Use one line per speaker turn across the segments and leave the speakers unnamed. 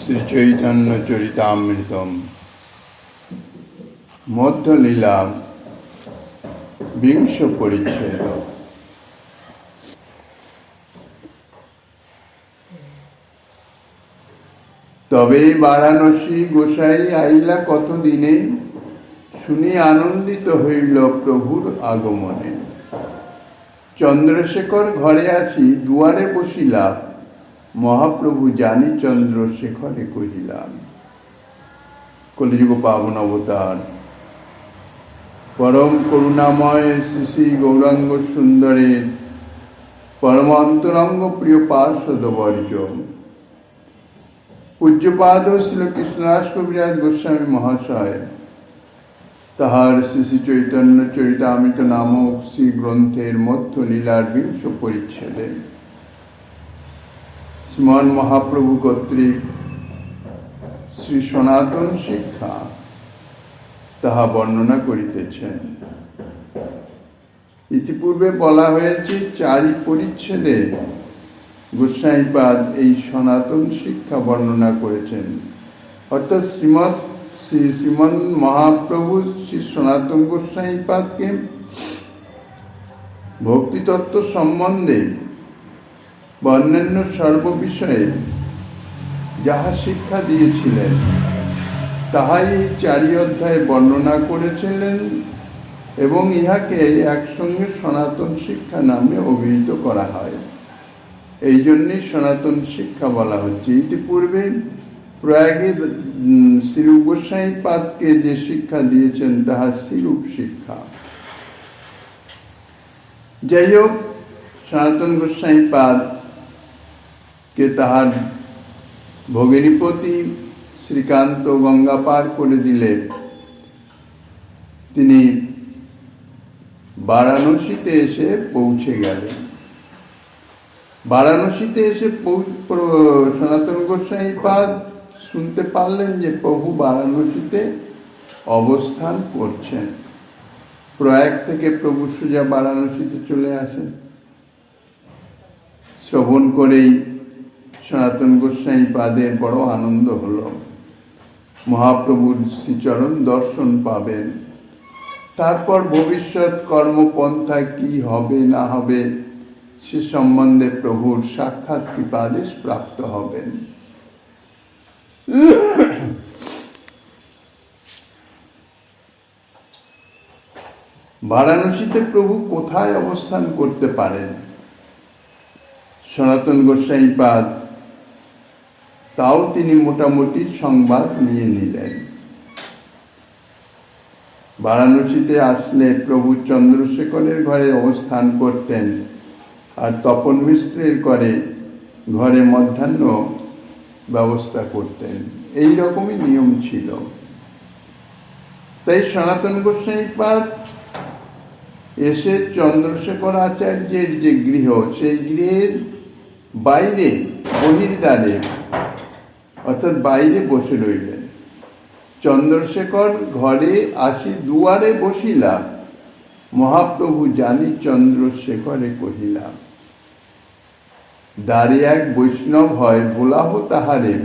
শ্রীচৈতন্য চরিতামৃতম মধ্যলীলা বিংশ পরিচ্ছেদ। তবে বারাণসী গোসাই আইলা কতদিনে, শুনি আনন্দিত হইল প্রভুর আগমনে। চন্দ্রশেখর ঘরে আসি দুয়ারে বসিলা, মহাপ্রভু জানি চন্দ্রশেখরে কহিলাম। কলিযুগ পাবন অবতার পরম করুণাময় শ্রী শ্রী গৌরাঙ্গ সুন্দরের পরম অন্তরঙ্গ প্রিয় পার্ষদ বর্জ পূজ্যপাদ শ্রী কৃষ্ণদাস কবিরাজ গোস্বামী মহাশয় তাহার শ্রী শ্রী চৈতন্য চরিতামৃত নামক শ্রী গ্রন্থের মধ্য লীলার বিংশ পরিচ্ছেদে শ্রীমন মহাপ্রভু কর্তৃক শ্রী সনাতন শিক্ষা তাহা বর্ণনা করিতেছেন। ইতিপূর্বে বলা হয়েছে চারি পরিচ্ছেদে গোস্বামীপাদ এই সনাতন শিক্ষা বর্ণনা করেছেন, অর্থাৎ শ্রীমন মহাপ্রভু শ্রী সনাতন গোস্বামীপাদকে ভক্তিতত্ত্ব সম্বন্ধে বা অন্যান্য সর্ববিষয়ে যাহা শিক্ষা দিয়েছিলেন তাহাই এই চারি অধ্যায়ে বর্ণনা করেছিলেন এবং ইহাকে একসঙ্গে সনাতন শিক্ষা নামে অভিহিত করা হয়। এই জন্যই সনাতন শিক্ষা বলা হচ্ছে। ইতিপূর্বে প্রয়াগে শ্রীরূপ গোস্বামীপাদকে যে শিক্ষা দিয়েছেন তাহা শ্রীরূপ শিক্ষা। যাই হোক, সনাতন গোস্বামীপাদ কে তাহার ভগিনীপতি শ্রীকান্ত গঙ্গা পার করে দিলে তিনি বারাণসীতে এসে পৌঁছে গেলেন। বারাণসীতে এসে সনাতন গোস্বামীপাদ শুনতে পারলেন যে প্রভু বারাণসীতে অবস্থান করছেন। প্রয়াগ থেকে প্রভু সোজা বারাণসীতে চলে আসেন। শ্রবণ করেই সনাতন গোস্বামীপাদের বড় আনন্দ হল। মহাপ্রভুর শ্রীচরণ দর্শন পাবেন, তারপর ভবিষ্যৎ কর্মপন্থা কি হবে না হবে সে সম্বন্ধে প্রভুর সাক্ষাৎ কৃপাদেশ প্রাপ্ত হবেন। বারাণসীতে প্রভু কোথায় অবস্থান করতে পারেন সনাতন গোস্বামীপাদ তাও তিনি মোটামুটি সংবাদ নিয়ে নিলেন। বারাণসীতে আসলে প্রভু চন্দ্রশেখরের ঘরে অবস্থান করতেন আর তপন মিশ্রের ঘরে মধ্যাহ্ন ব্যবস্থা করতেন। এই রকমই নিয়ম ছিল। তাই সনাতন গোস্বামীপাদ এসে চন্দ্রশেখর আচার্যের যে গৃহ, সেই গৃহের বাইরে বহির্দ্বারে অর্থাৎ বাইরে বসে রইলেন। চন্দ্রশেখর ঘরে আসি দুয়ারে বসিলাম, মহাপ্রভু জানি চন্দ্রশেখরে কহিলাম। দ্বারে এক বৈষ্ণব হয় বোলাহ তাহারে,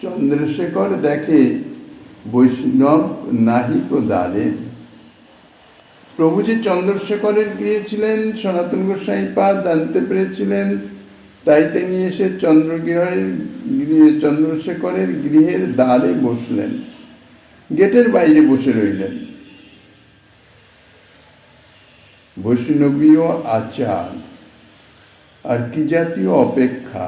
চন্দ্রশেখর দেখে বৈষ্ণব নাহিক দ্বারে। প্রভু যে চন্দ্রশেখরের গৃহে ছিলেন সনাতন গোস্বামীপাদ জানতে পেরেছিলেন, তাই তিনি এসে চন্দ্রশেখরের গৃহের দ্বারে বসলেন, গেটের বাইরে বসে রইলেন। বৈষ্ণবীয় আচার আর কি জাতীয় অপেক্ষা!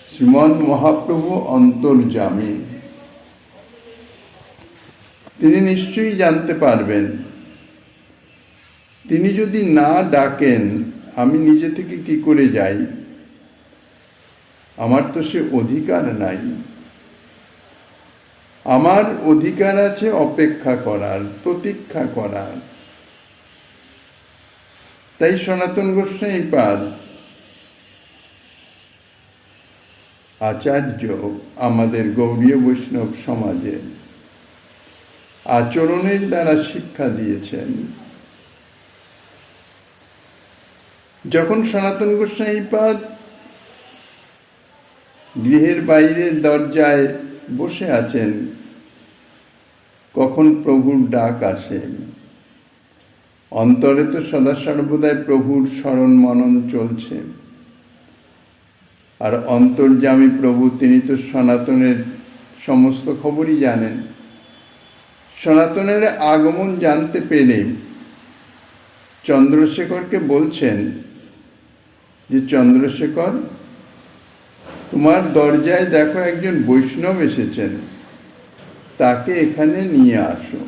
শ্রীমন মহাপ্রভু অন্তর্যামী, তিনি নিশ্চয়ই জানতে পারবেন। তিনি যদি না ডাকেন আমি নিজে থেকে কি করে যাই? আমার তো সে অধিকার নাই। আমার অধিকার আছে অপেক্ষা করার, প্রতীক্ষা করার। তাই সনাতন গোস্বামীপাদ আচার্য আমাদের গৌড়ীয় বৈষ্ণব সমাজে আচরণের দ্বারা শিক্ষা দিয়েছেন। যখন সনাতন গোস্বামীপাদ গৃহের বাইরের দরজায় বসে আছেন, কখন প্রভুর ডাক আসে। অন্তরে তো সদা সর্বদাই প্রভুর স্মরণ মনন চলছে, আর অন্তর্যামী প্রভু তিনি তো সনাতনের সমস্ত খবরই জানেন। সনাতনের আগমন জানতে পেরে চন্দ্রশেখরকে বলছেন যে, চন্দ্রশেখর, তোমার দরজায় দেখো একজন বৈষ্ণব এসেছেন, তাকে এখানে নিয়ে আসো।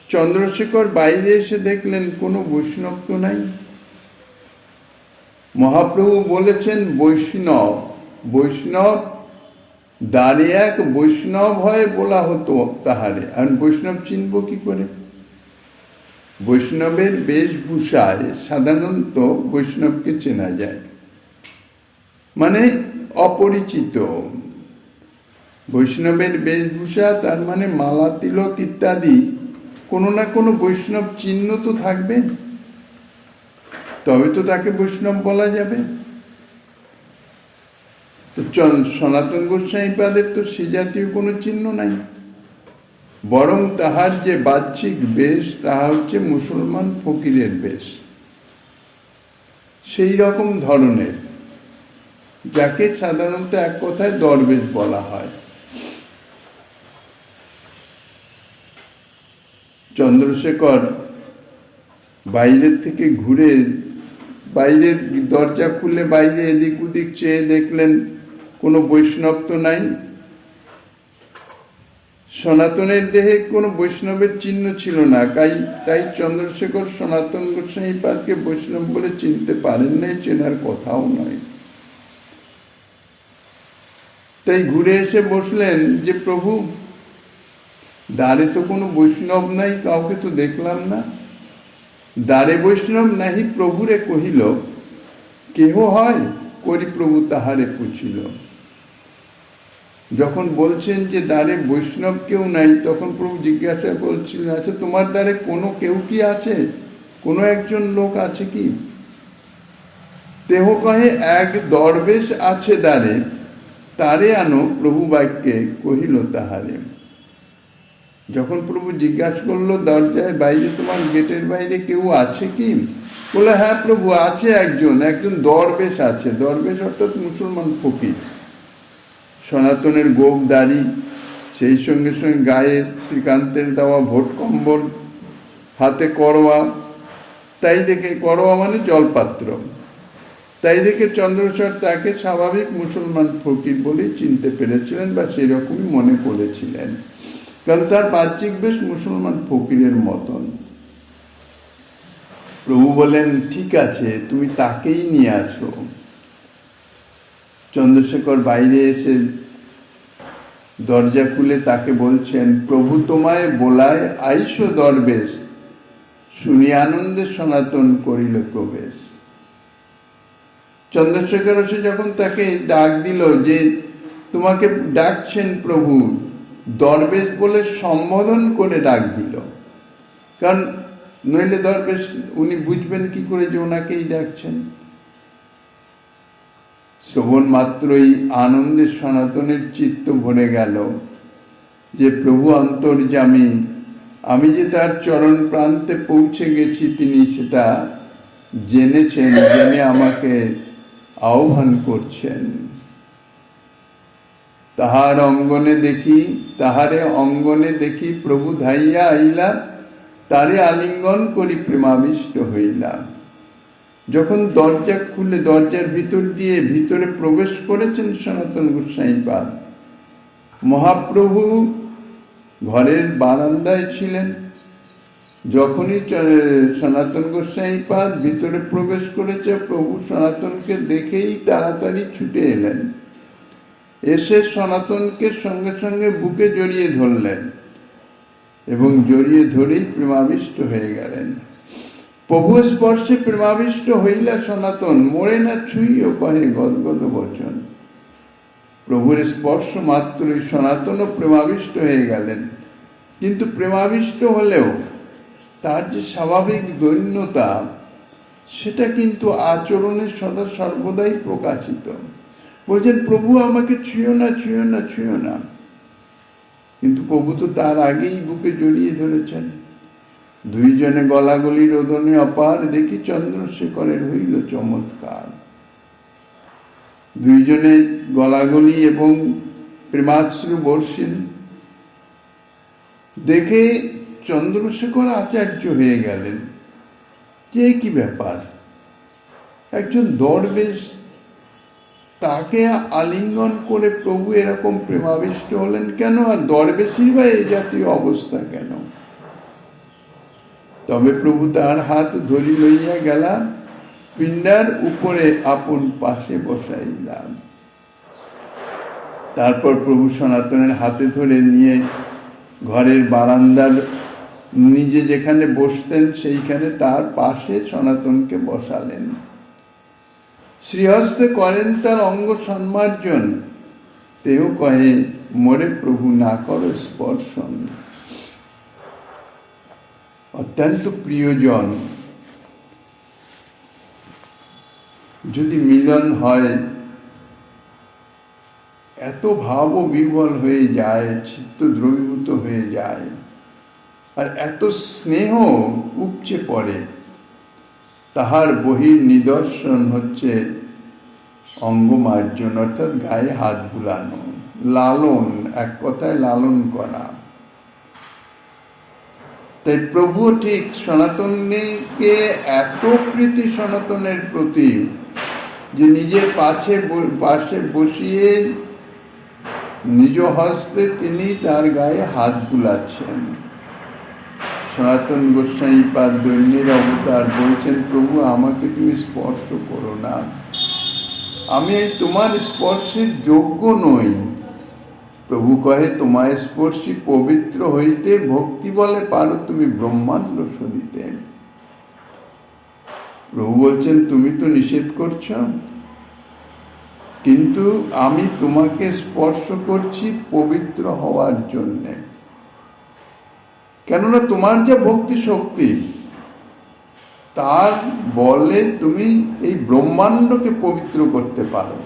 চন্দ্রশেখর বাইরে এসে দেখলেন কোনো বৈষ্ণব তো নাই। মহাপ্রভু বলেছেন বৈষ্ণব, বৈষ্ণব দ্বারে এক বৈষ্ণব হয় বলা হতো তাহারে। আর বৈষ্ণব চিনব কি করে? বৈষ্ণবের বেশভূষায় সাধারণত বৈষ্ণবকে চেনা যায়, মানে অপরিচিত। বৈষ্ণবের বেশভূষা তার মানে মালা তিলক ইত্যাদি কোনো না কোনো বৈষ্ণব চিহ্ন তো থাকবে, তবে তো তাকে বৈষ্ণব বলা যাবে। তো সনাতন গোস্বামীপাদের তো সে জাতীয় কোনো চিহ্ন নাই, বরং তাহার যে বাহ্যিক বেশ তাহা হচ্ছে মুসলমান ফকিরের বেশ, সেই রকম ধরনের, যাকে সাধারণত এক কথায় দরবেশ বলা হয়। চন্দ্রশেখর বাইরের থেকে ঘুরে, বাইরের দরজা খুলে বাইরে এদিক ওদিক চেয়ে দেখলেন কোনো বৈষ্ণব তো নাই। সনাতনের দেহে কোনো বৈষ্ণবের চিহ্ন ছিল না, তাই চন্দ্রশেখর সনাতন গোস্বামীপাদকে বৈষ্ণব বলে চিনতে পারেন নাই, চেনার কথাও নয়। তাই ঘুরে এসে বসলেন যে, প্রভু, দ্বারে তো কোনো বৈষ্ণব নাই, কাউকে তো দেখলাম না। দ্বারে বৈষ্ণব নাহি প্রভুরে কহিল, কেহ হয়? করি প্রভু তাহারে পুছিল। যখন বলছেন যে দ্বারে বৈষ্ণব কেউ নাই, তখন প্রভু জিজ্ঞাসা করছিলেন, আচ্ছা তোমার দ্বারে কোনো কেউ কি আছে? কোনো একজন লোক আছে কি? দেহ কহে এক দরবেশ আছে দ্বারে, তারে আনো প্রভু বাক্যে কহিল তাহারে। যখন প্রভু জিজ্ঞাসা করলো দরজায় বাইরে, তোমার গেটের বাইরে কেউ আছে কি? বলে, হ্যাঁ প্রভু, আছে একজন দরবেশ আছে। দরবেশ অর্থাৎ মুসলমান ফকির, সনাতনের গোপ দাড়ি, সেই সঙ্গে সঙ্গে গায়ে শ্রীকান্তের দেওয়া ভোট কম্বল, হাতে করোয়া। তাই দেখে, করোয়া মানে জলপাত্র, তাই দেখে চন্দ্রশেখর তাকে স্বাভাবিক মুসলমান ফকির বলেই চিনতে পেরেছিলেন, বা সেরকমই মনে করেছিলেন, কারণ তার বাহ্যিক বেশ মুসলমান ফকিরের মতন। প্রভু বলেন, ঠিক আছে, তুমি তাকেই নিয়ে আসো। চন্দ্রশেখর বাইরে এসে দরজা খুলে তাকে বলছেন, প্রভু তোমায় বোলায় আইসো দরবেশ, শুনি আনন্দে সনাতন করিল প্রবেশ। চন্দ্রশেখর এসে যখন তাকে ডাক দিল যে তোমাকে ডাকছেন প্রভু, দরবেশ বলে সম্বোধন করে ডাক দিল, কারণ নইলে দরবেশ উনি বুঝবেন কি করে যে ওনাকেই ডাকছেন। শ্রবণ মাত্রই আনন্দে সনাতনের চিত্ত ভরে গেল যে প্রভু অন্তর্যামী, আমি যে তার চরণ প্রান্তে পৌঁছে গেছি তিনি সেটা জেনেছেন, জেনে আমাকে আহ্বান করছেন। তাহারে অঙ্গনে দেখি প্রভু ধাইয়া আইলা, তারে আলিঙ্গন করি প্রেমাবিষ্ট হইলাম। যখন দরজা খুলে দরজার ভিতর দিয়ে ভিতরে প্রবেশ করেছেন সনাতন গোস্বামীপাদ, মহাপ্রভু ঘরের বারান্দায় ছিলেন। যখনই সনাতন গোস্বামীপাদ ভিতরে প্রবেশ করেছে, প্রভু সনাতনকে দেখেই তাড়াতাড়ি ছুটে এলেন, এসে সনাতনকে সঙ্গে সঙ্গে বুকে জড়িয়ে ধরলেন এবং জড়িয়ে ধরেই প্রেমাবিষ্ট হয়ে গেলেন। প্রভু স্পর্শে প্রেমাবিষ্ট হইলা সনাতন, মোড়ে না ছুঁইও কহে গদগদ বচন। প্রভুর স্পর্শ মাত্রই সনাতনও প্রেমাবিষ্ট হয়ে গেলেন, কিন্তু প্রেমাবিষ্ট হলেও তার যে স্বাভাবিক দৈন্যতা, সেটা কিন্তু আচরণের সদা সর্বদাই প্রকাশিত। বলছেন প্রভু আমাকে ছুঁয়ো না, ছুঁয়ো না, ছুঁয়ো না, কিন্তু প্রভু তো তার আগেই বুকে জড়িয়ে ধরেছেন। দুইজনে গলাগলি রোদনে অপার, দেখি চন্দ্রশেখরের হইল চমৎকার। দুইজনে গলাগলি এবং প্রেমাশ্রু বর্ষিল দেখে চন্দ্রশেখর আচার্য হয়ে গেলেন যে কি ব্যাপার, একজন দরবেশ, তাকে আলিঙ্গন করে প্রভু এরকম প্রেমাবিষ্ট হলেন কেন, আর দরবেশির বা এই জাতীয় অবস্থা কেন? তবে প্রভু তার হাত ধরি লইয়া গেলাম, পিণ্ডার উপরে আপন পাশে বসাইলাম। তারপর প্রভু সনাতনের হাতে ধরে নিয়ে ঘরের বারান্দার নিজে যেখানে বসতেন সেইখানে তার পাশে সনাতনকে বসালেন। শ্রীহস্তে করেন তার অঙ্গ সম্মার্জন, তেও কহে মোরে প্রভু না করো স্পর্শন। অত্যন্ত প্রিয়জন যদি মিলন হয়, এত ভাব বিহ্বল হয়ে যায়, চিত্ত দ্রবীভূত হয়ে যায়, আর এত স্নেহ উপচে পড়ে, তাহার বহির নিদর্শন হচ্ছে অঙ্গমার্জন, অর্থাৎ গায়ে হাত বুলানো, লালন, এক কথায় লালন করা। তাই প্রভু ঠিক সনাতনকে এত প্রীতি সনাতনের প্রতি যে নিজের পাশে বসিয়ে নিজ হস্তে তিনি তার গায়ে হাত বুলাচ্ছেন। সনাতন গোস্বামী পাদ দৈন্যের অবতার বলছেন, প্রভু আমাকে তুমি স্পর্শ করো না, আমি তোমার স্পর্শের যোগ্য নই। প্রভু কহে তোমায় স্পর্শী পবিত্র হইতে, ভক্তি বলে পারো তুমি ব্রহ্মাণ্ড সরিতে। প্রভু বলছেন তুমি তো নিষেধ করছ, কিন্তু আমি তোমাকে স্পর্শ করছি পবিত্র হওয়ার জন্যে। কেননা তোমার যে ভক্তি শক্তি, তার বলে তুমি এই ব্রহ্মাণ্ডকে পবিত্র করতে পারো।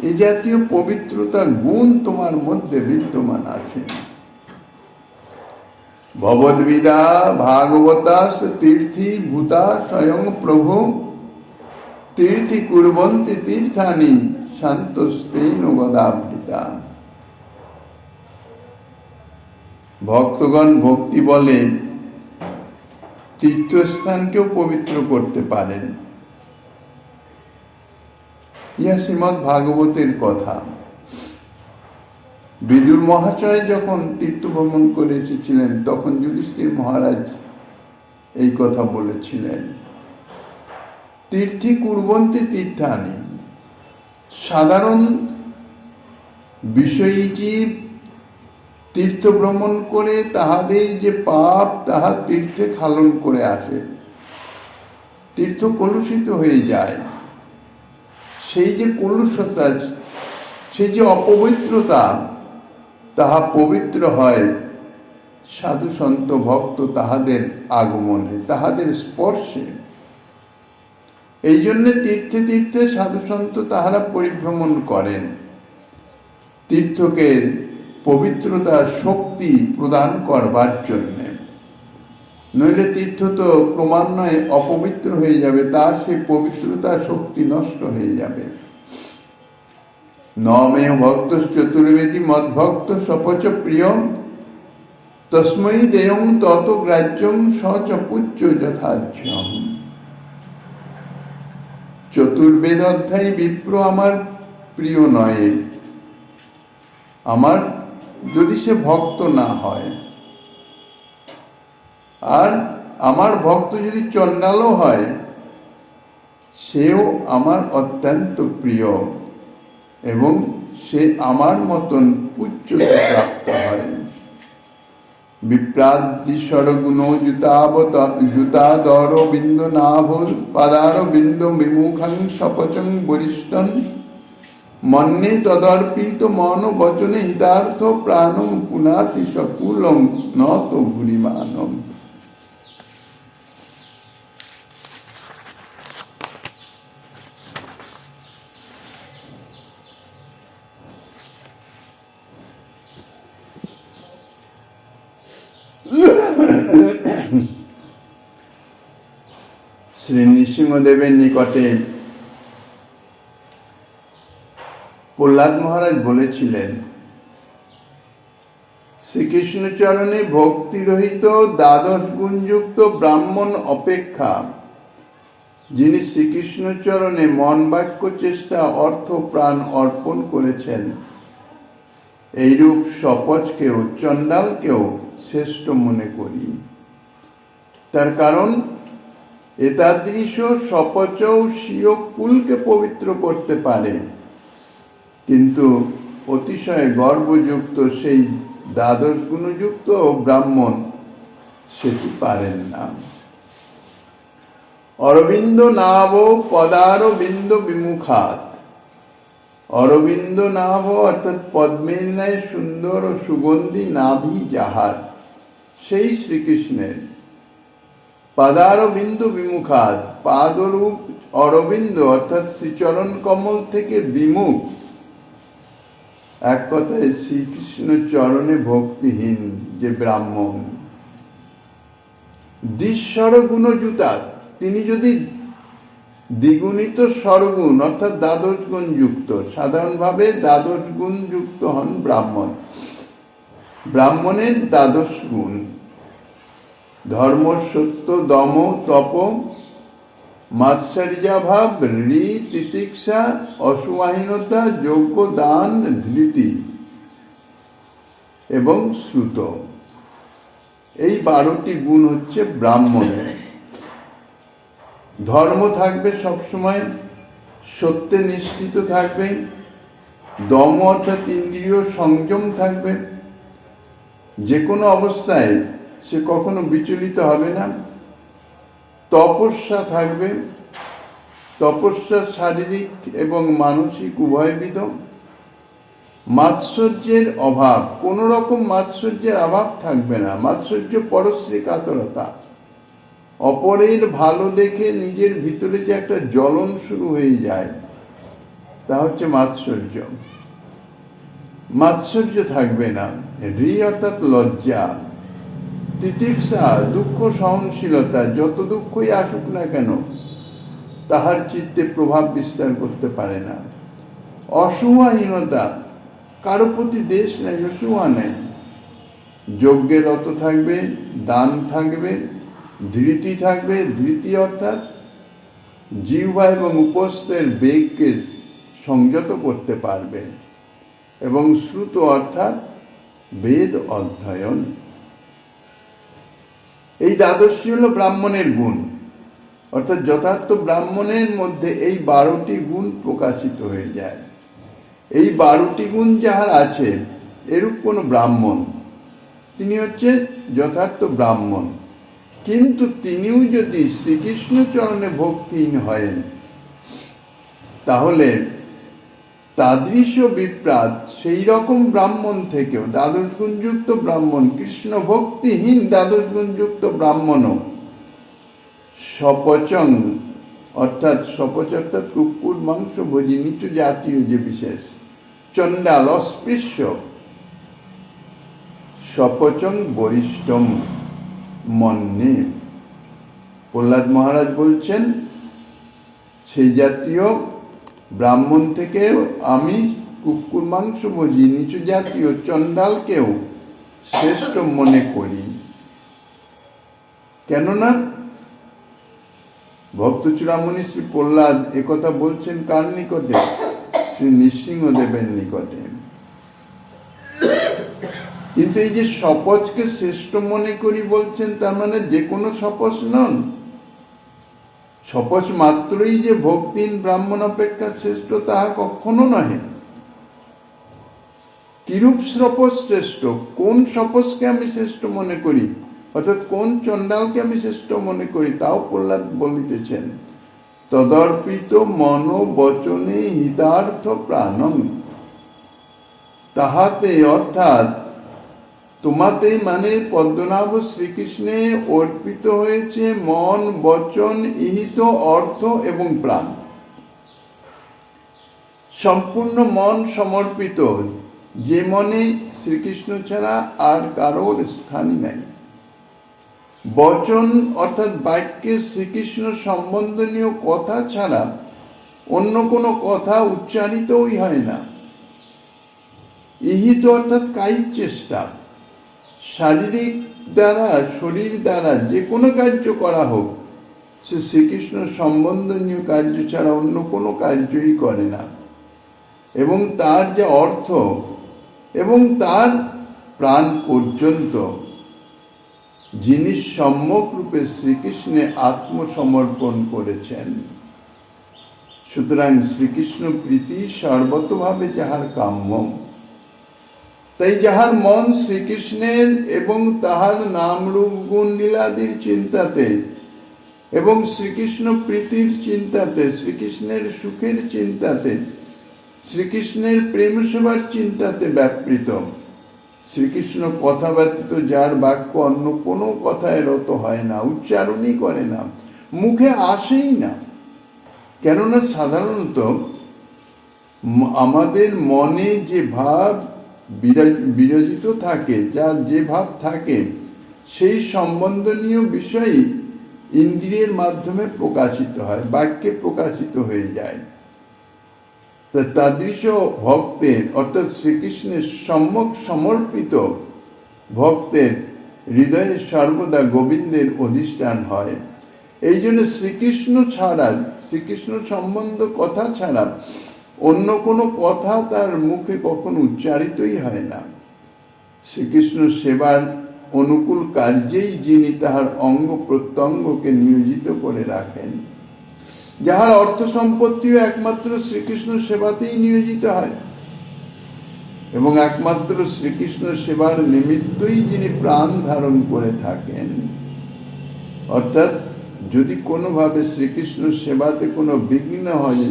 এই জাতীয় পবিত্রতা গুণ তোমার মধ্যে বিদ্যমান আছে। ভবদ্বিদা ভাগবতা তীর্থি ভূতা স্বয়ং প্রভু, তীর্থি কুর্বন্তি তীর্থানি শান্তস্তেন গদাবৃতা। ভক্তগণ ভক্তি বলে তীর্থস্থানকেও পবিত্র করতে পারেন। ইহা শ্রীমদ্ ভাগবতের কথা। বিদুর মহাশয় যখন তীর্থ ভ্রমণ করে এসেছিলেন, তখন যুধিষ্ঠির মহারাজ এই কথা বলেছিলেন, তীর্থি কুর্বন্তি তীর্থানি। সাধারণ বিষয়ী জীব তীর্থ ভ্রমণ করে তাহাদের যে পাপ, তাহা তীর্থে খালন করে আসে, তীর্থ কলুষিত হয়ে যায়। সেই যে কলুষতা, সেই যে অপবিত্রতা, তাহা পবিত্র হয় সাধু সন্ত ভক্ত তাহাদের আগমনে, তাহাদের স্পর্শে। এই জন্যে তীর্থে তীর্থে সাধু সন্ত তাহারা পরিভ্রমণ করেন, তীর্থকে পবিত্রতা শক্তি প্রদান করবার জন্যে। নইলে তীর্থ তো ক্রমান্বয়ে অপবিত্র হয়ে যাবে, তার সেই পবিত্রতা শক্তি নষ্ট হয়ে যাবে। নমে ভক্ত চতুর্বেদী মদ্ভক্ত সপচ প্রিয়ম, তস্মৈ দেয়ং তত গ্রাহ্যং সচ পুচ্চ যথার্থ্যম। চতুর্বেদ অধ্যায়ী বিপ্র আমার প্রিয় নয়, আমার যদি সে ভক্ত না হয়, আর আমার ভক্ত যদি চণ্ডালও হয়, সেও আমার অত্যন্ত প্রিয় এবং সে আমার মতন পুচ্ছতে প্রাপ্ত হয়। বিপ্রাদি স্বরগুণ জুতাদর বিন্দ নাভ পাদার বিন্দ বিমুখং সপচং বরিষ্ঠন, মন্যে তদর্পিত মন বচনে হিতার্থ প্রাণং পুনাতি সকুলং নত ভুরিমানম। শ্রী নৃসিংহদেবের নিকটে প্রহ্লাদ মহারাজ বলেছিলেন, শ্রীকৃষ্ণচরণে ভক্তিরহিত দ্বাদশ গুণযুক্ত ব্রাহ্মণ অপেক্ষা যিনি শ্রীকৃষ্ণচরণে মন বাক্য চেষ্টা অর্থ প্রাণ অর্পণ করেছেন, এইরূপ শপথকেও চণ্ডালকেও শ্রেষ্ঠ মনে করি। তার কারণ এতাদৃশ শপথও স্বীয় কুলকে পবিত্র করতে পারে, কিন্তু অতিশয় গর্বযুক্ত সেই দ্বাদশ গুণযুক্ত ব্রাহ্মণ সেটি পারেন না। অরবিন্দ নাভ পদারবিন্দ বিমুখাত, অরবিন্দ নাভ অর্থাৎ পদ্মের ন্যায় সুন্দর ও সুগন্ধি নাভি যাহার, সেই শ্রীকৃষ্ণের পদারবিন্দ বিমুখাত, পাদরূপ অরবিন্দ অর্থাৎ শ্রীচরণ কমল থেকে বিমুখ, এক কথায় শ্রীকৃষ্ণ চরণে ভক্তিহীন যে ব্রাহ্মণ। দ্বিস্বর গুণযুতা, তিনি যদি দ্বিগুণিত স্বরগুণ অর্থাৎ দ্বাদশ গুণ যুক্ত, সাধারণভাবে দ্বাদশ গুণ যুক্ত হন ব্রাহ্মণ। ব্রাহ্মণের দ্বাদশ গুণ ধর্ম, সত্য, দম, তপ, মাৎসর্যাভাব, ঋ, তিতিক্ষা, অসুয়াহীনতা, যজ্ঞ, দান, ধৃতি এবং শ্রুত, এই 12টি গুণ হচ্ছে ব্রাহ্মণের। ধর্ম থাকবে সবসময়, সত্যে নিষ্ঠিত থাকবে, দম অর্থাৎ ইন্দ্রিয় সংযম থাকবে, যে কোনো অবস্থায় সে কখনো বিচলিত হবে না। তপস্যা থাকবে, তপস্যা শারীরিক এবং মানসিক উভয়বিধ। মাৎসর্যের অভাব, কোন রকম মাৎসর্যের অভাব থাকবে না। মাৎসর্য পরশ্রী কাতরতা, অপরের ভালো দেখে নিজের ভিতরে যে একটা জ্বলন শুরু হয়ে যায়, তা হচ্ছে মাৎসর্য। মাৎসর্য থাকবে না। ঋ অর্থাৎ লজ্জা, তিতিক্ষা দুঃখ সহনশীলতা, যত দুঃখই আসুক না কেন তাহার চিত্তে প্রভাব বিস্তার করতে পারে না। অসুয়াহীনতা, কারো প্রতি দেশ নেই, অসুয়া নেই। যজ্ঞে রত থাকবে, দান থাকবে, ধৃতি থাকবে। ধৃতি অর্থাৎ জিহ্বা এবং উপস্থের বেগকে সংযত করতে পারবে, এবং শ্রুত অর্থাৎ বেদ অধ্যয়ন। এই দ্বাদশী হল ব্রাহ্মণের গুণ, অর্থাৎ যথার্থ ব্রাহ্মণের মধ্যে এই 12টি গুণ প্রকাশিত হয়ে যায়। এই 12টি গুণ যাহার আছে, এরূপ কোন ব্রাহ্মণ, তিনি হচ্ছে যথার্থ ব্রাহ্মণ। কিন্তু তিনিও যদি শ্রীকৃষ্ণ চরণে ভক্তিহীন হয়েন, তাহলে তাদৃশ বিপ্রাত, সেই রকম ব্রাহ্মণ থেকেও দ্বাদশ গুণযুক্ত ব্রাহ্মণ, কৃষ্ণ ভক্তিহীন দ্বাদশ গুণযুক্ত ব্রাহ্মণও সপচং অর্থাৎ সপচ অর্থাৎ কুকুর মাংস ভোজি, নিচু জাতীয় যে বিশেষ, চণ্ডাল অস্পৃশ্য, সপচং বরিষ্ঠম মন্যে। প্রহ্লাদ মহারাজ বলছেন, সেই জাতীয় ব্রাহ্মণ থেকে আমি কুকুর মাংস ভোজি নিচু জাতীয় চণ্ডালকেও শ্রেষ্ঠ মনে করি। কেননা ভক্ত চূড়ামণি শ্রী প্রহ্লাদ একথা বলছেন কার নিকটে? শ্রী নৃসিংহদেবের নিকটে। কিন্তু এই যে শপথকে শ্রেষ্ঠ মনে করি বলছেন, তার মানে যে কোনো শপথ নন। শপথ মাত্রই যে ভক্তিহীন ব্রাহ্মণ অপেক্ষা শ্রেষ্ঠ, তাহা কখনো নহে। কিরূপ শপথ শ্রেষ্ঠ? কোন শপথকে আমি শ্রেষ্ঠ মনে করি, অর্থাৎ কোন চণ্ডালকে আমি শ্রেষ্ঠ মনে করি, তাও প্রহ্লাদ বলিতেছেন। তদর্পিত মন বচনে হিতার্থ প্রাণম, তাহাতে অর্থাৎ তোমাতে মানে পদ্মনাভ শ্রীকৃষ্ণে অর্পিত হয়েছে মন, বচন, ইহিত অর্থ এবং প্রাণ। সম্পূর্ণ মন সমর্পিত, যে মনে শ্রীকৃষ্ণ ছাড়া আর কারোর স্থানই নাই। বচন অর্থাৎ বাক্যে শ্রীকৃষ্ণ সম্বন্ধনীয় কথা ছাড়া অন্য কোনো কথা উচ্চারিতই হয় না। ইহিত অর্থাৎ কায়িক চেষ্টা, শারীরিক দ্বারা, শরীর দ্বারা যে কোনো কার্য করা হোক, সে শ্রীকৃষ্ণ সম্বন্ধনীয় কার্য ছাড়া অন্য কোনো কার্যই করে না। এবং তার যে অর্থ এবং তার প্রাণ পর্যন্ত যিনি সম্যক রূপে শ্রীকৃষ্ণে আত্মসমর্পণ করেছেন। সুতরাং শ্রীকৃষ্ণ প্রীতি সর্বতভাবে যাহার কাম্য, তাই যাহার মন শ্রীকৃষ্ণের এবং তাহার নাম রূপ গুণ লীলাদির চিন্তাতে এবং শ্রীকৃষ্ণ প্রীতির চিন্তাতে, শ্রীকৃষ্ণের সুখের চিন্তাতে, শ্রীকৃষ্ণের প্রেম সেবার চিন্তাতে ব্যাপৃত, শ্রীকৃষ্ণ কথা ব্যতীত যার বাক্য অন্য কোনো কথায় রত হয় না, উচ্চারণই করে না, মুখে আসেই না। কেননা সাধারণত আমাদের মনে যে ভাব বিরাজিত থাকে, যার যে ভাব থাকে, সেই সম্বন্ধনীয় বিষয়ই ইন্দ্রিয়ের মাধ্যমে প্রকাশিত হয়, বাক্যে প্রকাশিত হয়ে যায়। তাদৃশ ভক্তের অর্থাৎ শ্রীকৃষ্ণের সম্যক সমর্পিত ভক্তের হৃদয়ে সর্বদা গোবিন্দের অধিষ্ঠান হয়। এই জন্য শ্রীকৃষ্ণ ছাড়া, শ্রীকৃষ্ণ সম্বন্ধ কথা ছাড়া অন্য কোনো কথা তার মুখে কখনো উচ্চারিতই হয় না। শ্রীকৃষ্ণ সেবার অনুকূল কার্যেই যিনি তাহার অঙ্গ প্রত্যঙ্গকে নিয়োজিত করে রাখেন, যাহার অর্থ সম্পত্তিও একমাত্র শ্রীকৃষ্ণ সেবাতেই নিয়োজিত হয় এবং একমাত্র শ্রীকৃষ্ণ সেবার নিমিত্তই যিনি প্রাণ ধারণ করে থাকেন। অর্থাৎ যদি কোনোভাবে শ্রীকৃষ্ণ সেবাতে কোনো বিঘ্ন হয়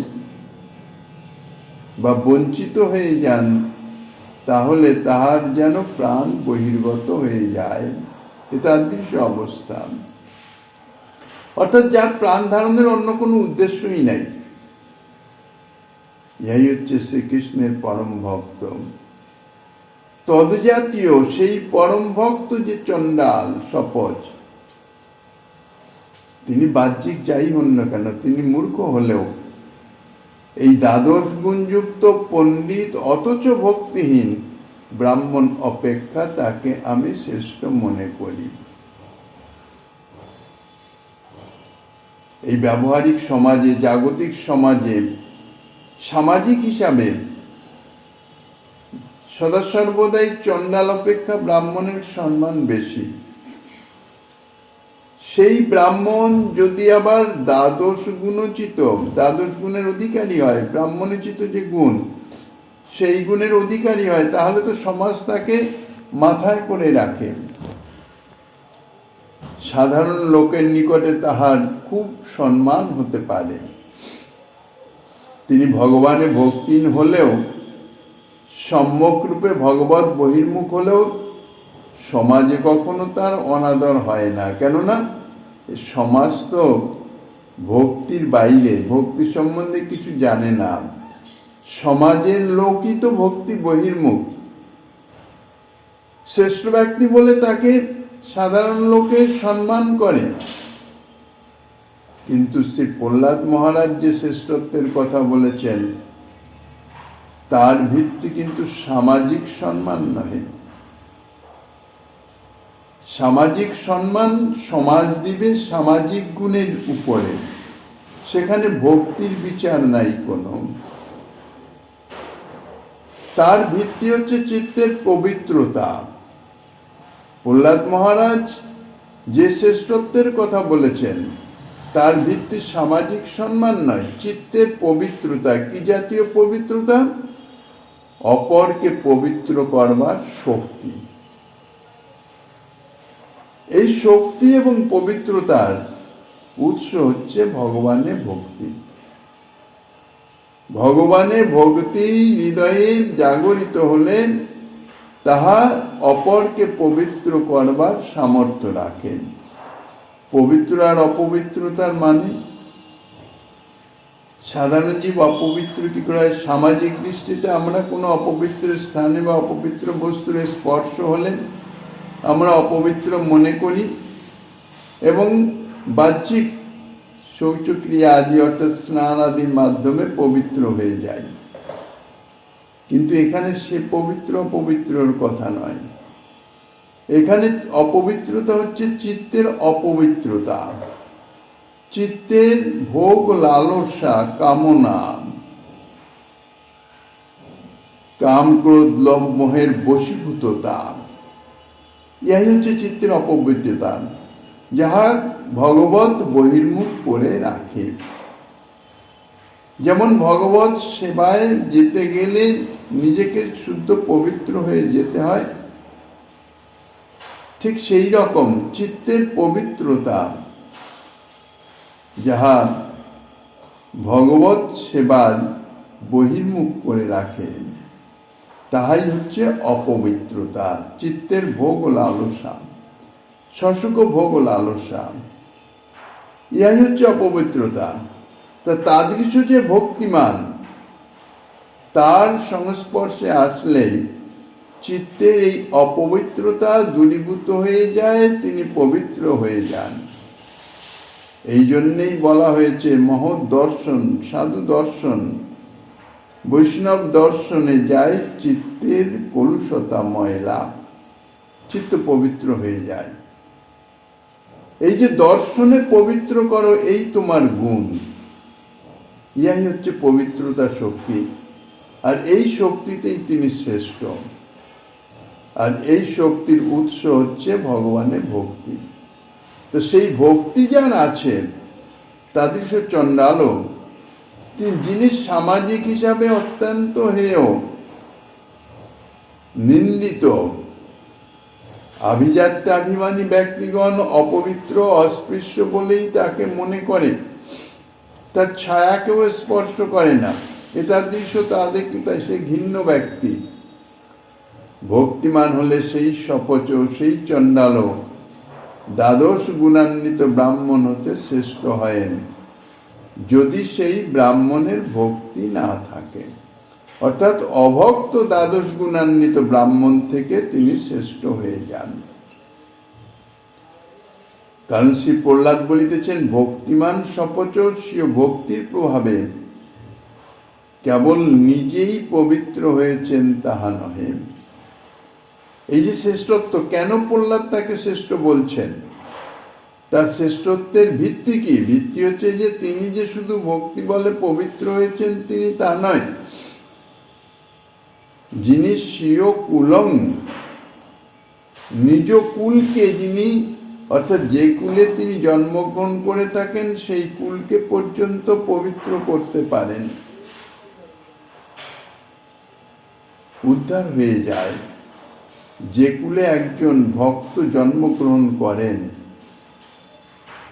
বা বঞ্চিত হয়ে যান, তাহলে তাহার যেন প্রাণ বহির্গত হয়ে যায়। এটা দৃশ্য অবস্থা, অর্থাৎ যার প্রাণ ধারণের অন্য কোনো উদ্দেশ্যই নাই। ইহাই হচ্ছে শ্রীকৃষ্ণের পরম ভক্ত। তদ্জাতীয় সেই পরম ভক্ত যে চণ্ডাল সপজ, তিনি বাহ্যিক যাই হন না কেন, তিনি মূর্খ হলেও এই দ্বাদশ গুণযুক্ত পণ্ডিত অথচ ভক্তিহীন ব্রাহ্মণ অপেক্ষা তাকে আমি শ্রেষ্ঠ মনে করি। এই ব্যবহারিক সমাজে, জাগতিক সমাজে, সামাজিক হিসাবে সদা সর্বদাই চণ্ডাল অপেক্ষা ব্রাহ্মণের সম্মান বেশি। সেই ব্রাহ্মণ যদি আবার দ্বাদশ গুণোচিত, দ্বাদশ গুণের অধিকারী হয়, ব্রাহ্মণোচিত যে গুণ, সেই গুণের অধিকারী হয়, তাহলে তো সমাজ তাকে মাথায় করে রাখে। সাধারণ লোকের নিকটে তাহার খুব সম্মান হতে পারে। তিনি ভগবানে ভক্তিহীন হলেও, সম্যক রূপে ভগবত বহির্মুখ হলেও সমাজে কখনো তার অনাদর হয় না। কেননা সমাজ তো ভক্তির বাইরে, ভক্তি সম্বন্ধে কিছু জানে না। সমাজের লোকই তো ভক্তি বহির্মুখ। শ্রেষ্ঠ ব্যক্তি বলে তাকে সাধারণ লোকে সম্মান করে, কিন্তু শ্রী প্রহ্লাদ মহারাজ যে শ্রেষ্ঠত্বের কথা বলেছেন, তার ভিত্তি কিন্তু সামাজিক সম্মান নহে। সামাজিক সম্মান সমাজ দিবে সামাজিক গুণের উপরে, সেখানে ভক্তির বিচার নাই কোনো। তার ভিত্তি হচ্ছে চিত্তের পবিত্রতা। প্রহ্লাদ মহারাজ যে শ্রেষ্ঠত্বের কথা বলেছেন, তার ভিত্তি সামাজিক সম্মান নয়, চিত্তের পবিত্রতা। কি জাতীয় পবিত্রতা? অপরকে পবিত্র করবার শক্তি। এই শক্তি এবং পবিত্রতার উৎস হচ্ছে ভগবানের ভক্তি। ভগবানের ভক্তি হৃদয়ে জাগরিত হলে তাহা অপরকে পবিত্র করবার সামর্থ্য রাখেন। পবিত্র আর অপবিত্রতার মানে, সাধারণ জীব অপবিত্র কি করে হয়? সামাজিক দৃষ্টিতে আমরা কোনো অপবিত্র স্থানে বা অপবিত্র বস্তুর স্পর্শ হলে আমরা অপবিত্র মনে করি, এবং বাহ্যিক শৌচক্রিয়া আদি অর্থাৎ স্নান আদির মাধ্যমে পবিত্র হয়ে যায়। কিন্তু এখানে সে পবিত্র অপবিত্রর কথা নয়, এখানে অপবিত্রতা হচ্ছে চিত্তের অপবিত্রতা, চিত্তের ভোগ লালসা কামনা, কাম ক্রোধ লোভ মোহের বশীভূততা, ইহাই হচ্ছে চিত্তের অপবিত্রতা, যাহা ভগবত বহির্মুখ করে রাখে। যেমন ভগবত সেবায় যেতে গেলে নিজেকে শুদ্ধ পবিত্র হয়ে যেতে হয়, ঠিক সেই রকম চিত্তের পবিত্রতা যাহা ভগবত সেবার বহির্মুখ করে রাখে, তাহাই হচ্ছে অপবিত্রতা, চিত্তের ভোগ লালসা, শশুক ভোগ লালসা, ইহাই হচ্ছে অপবিত্রতা। তা তাদৃশ যে ভক্তিমান, তার সংস্পর্শে আসলে চিত্তের এই অপবিত্রতা দূরীভূত হয়ে যায়, তিনি পবিত্র হয়ে যান। এই জন্যেই বলা হয়েছে মহৎ দর্শন, সাধু দর্শন, বৈষ্ণব দর্শনে যায় চিত্তের কলুষতা ময়লা, চিত্ত পবিত্র হয়ে যায়। এই যে দর্শনে পবিত্র করো, এই তোমার গুণ, ইহাই হচ্ছে পবিত্রতা শক্তি। আর এই শক্তিতেই তিনি শ্রেষ্ঠ, আর এই শক্তির উৎস হচ্ছে ভগবানের ভক্তি। তো সেই ভক্তি যার আছে, তাদের সে চণ্ডাল, যিনি সামাজিক হিসাবে অত্যন্ত হেয়, নিন্দিত, আভিজাত্যাভিমানী ব্যক্তিগণ অপবিত্র অস্পৃশ্য বলেই তাকে মনে করে, তার ছায়াকেও স্পর্শ করে না, এটার দৃশ্য তাদেরকে, তাই সে ঘৃণ্য ব্যক্তি। ভক্তিমান হলে সেই শপচ, সেই চণ্ডাল দ্বাদশ গুণান্বিত ব্রাহ্মণ হতে শ্রেষ্ঠ হয়েন, যদি সেই ব্রাহ্মণের ভক্তি না থাকে। অর্থাৎ অভক্ত দ্বাদশ গুণান্বিত ব্রাহ্মণ থেকে তিনি শ্রেষ্ঠ হয়ে যান। কারণ শ্রী প্রহ্লাদ বলিতেছেন, ভক্তিমান শপচ স্বীয় ভক্তির প্রভাবে কেবল নিজেই পবিত্র হয়েছেন তাহা নহে। এই যে শ্রেষ্ঠত্ব, কেন প্রহ্লাদ তাকে শ্রেষ্ঠ বলছেন, তার শ্রেষ্ঠত্বের ভিত্তি কি? ভিত্তি হচ্ছে যে তিনি যে শুধু ভক্তি বলে পবিত্র হয়েছেন তিনি তা নয়, যিনি স্বীয় কুলং, নিজ কুলকে যিনি, অর্থাৎ যে কুলে তিনি জন্মগ্রহণ করে থাকেন সেই কুলকে পর্যন্ত পবিত্র করতে পারেন, উদ্ধার হয়ে যায়। যে কুলে একজন ভক্ত জন্মগ্রহণ করেন,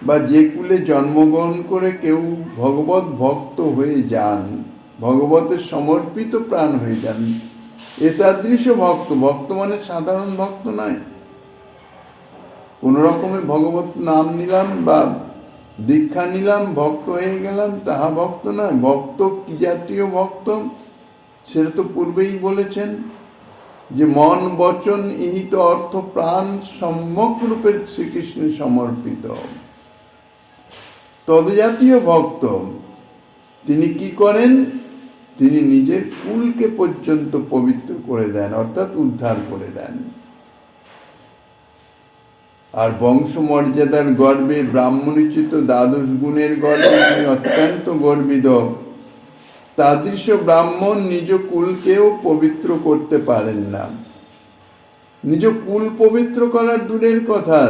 বা যে কুলে জন্মগ্রহণ করে কেউ ভগবত ভক্ত হয়ে যান, ভগবতের সমর্পিত প্রাণ হয়ে যান, এতাদৃশ ভক্ত, ভক্ত মানে সাধারণ ভক্ত নয়, কোন রকমে ভগবত নাম নিলাম বা দীক্ষা নিলাম ভক্ত হয়ে গেলাম, তাহা ভক্ত নয়। ভক্ত কি জাতীয় ভক্ত সেটা তো পূর্বেই বলেছেন, যে মন বচন ইহিত অর্থ প্রাণ সম্যক রূপে শ্রীকৃষ্ণে সমর্পিত, তদজাতীয় ভক্ত। তিনি কি করেন? তিনি নিজের কুলকে পর্যন্ত পবিত্র করে দেন, অর্থাৎ উদ্ধার করে দেন। আর বংশমর্যাদার গর্বে, ব্রাহ্মণোচিত দ্বাদশ গুণের গর্বে তিনি অত্যন্ত গর্বিত। তাদৃশ ব্রাহ্মণ নিজ কুলকেও পবিত্র করতে পারেন না। নিজ কুল পবিত্র করার দূরের কথা,